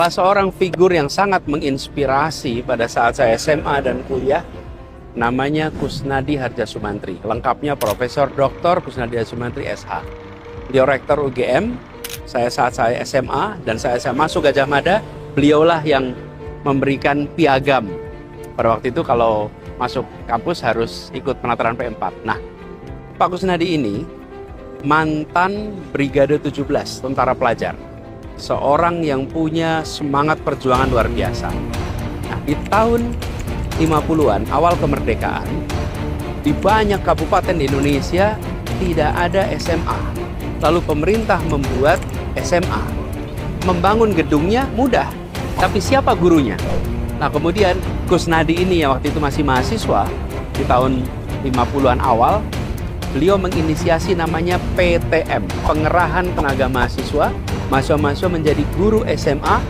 Salah seorang figur yang sangat menginspirasi pada saat saya SMA dan kuliah, namanya Kusnadi Harjasumantri. Lengkapnya Profesor Dr. Kusnadi Harjasumantri SH. Beliau rektor UGM, saat saya SMA dan saya masuk Gadjah Mada, beliaulah yang memberikan piagam. Pada waktu itu kalau masuk kampus harus ikut penataran P4. Nah, Pak Kusnadi ini mantan Brigade 17 Tentara Pelajar. Seorang yang punya semangat perjuangan luar biasa. Nah, di tahun 50-an, awal kemerdekaan, di banyak kabupaten di Indonesia tidak ada SMA. Lalu pemerintah membuat SMA. Membangun gedungnya mudah, tapi siapa gurunya? Nah, kemudian Kusnadi ini yang waktu itu masih mahasiswa, di tahun 50-an awal, beliau menginisiasi namanya PTM, Pengerahan Tenaga Mahasiswa. Mahasiswa-mahasiswa menjadi guru SMA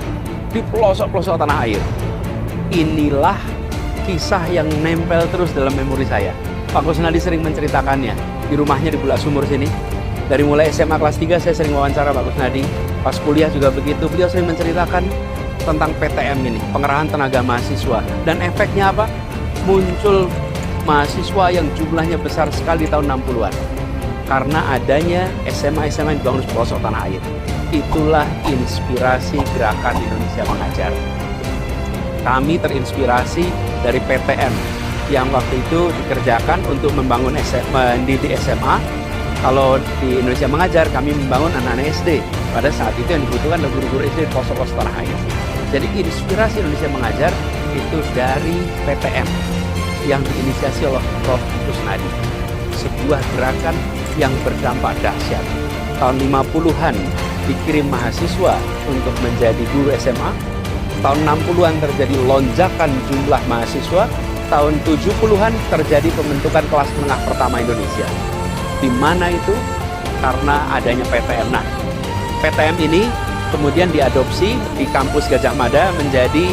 di pelosok-pelosok tanah air. Inilah kisah yang nempel terus dalam memori saya. Pak Kusnadi sering menceritakannya di rumahnya di Bulak Sumur sini. Dari mulai SMA kelas 3 saya sering wawancara Pak Kusnadi. Pas kuliah juga begitu. Beliau sering menceritakan tentang PTM ini, Pengerahan Tenaga Mahasiswa. Dan efeknya apa? Muncul mahasiswa yang jumlahnya besar sekali di tahun 60-an. Karena adanya SMA-SMA yang dibangun di pelosok tanah air. Itulah inspirasi Gerakan Indonesia Mengajar. Kami terinspirasi dari PTM yang waktu itu dikerjakan untuk membangun mendidik SMA. Kalau di Indonesia Mengajar, kami membangun anak-anak SD. Pada saat itu yang dibutuhkan adalah guru-guru SD di pelosok-pelosok tanah air. Jadi inspirasi Indonesia Mengajar itu dari PTM yang diinisiasi oleh Prof. Kusnadi. Sebuah gerakan yang berdampak dahsyat. Tahun 50-an dikirim mahasiswa untuk menjadi guru SMA. Tahun 60-an terjadi lonjakan jumlah mahasiswa. Tahun 70-an terjadi pembentukan kelas menengah pertama Indonesia. Di mana itu? Karena adanya PTM. Nah, PTM ini kemudian diadopsi di kampus Gadjah Mada menjadi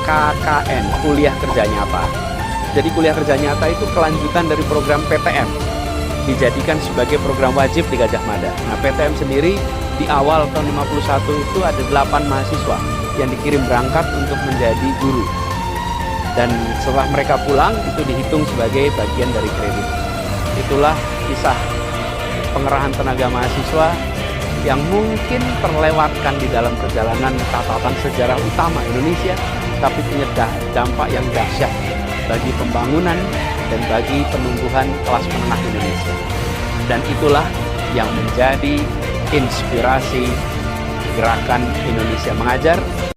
KKN, kuliah kerja nyata. Jadi kuliah kerja nyata itu kelanjutan dari program PTM. Dijadikan sebagai program wajib di Gadjah Mada. Nah, PTM sendiri di awal tahun 51 itu ada 8 mahasiswa yang dikirim berangkat untuk menjadi guru. Dan setelah mereka pulang, itu dihitung sebagai bagian dari kredit. Itulah kisah pengerahan tenaga mahasiswa yang mungkin terlewatkan di dalam perjalanan catatan sejarah utama Indonesia, tapi punya dampak yang dahsyat bagi pembangunan dan bagi penumbuhan kelas menengah Indonesia. Dan itulah yang menjadi inspirasi Gerakan Indonesia Mengajar.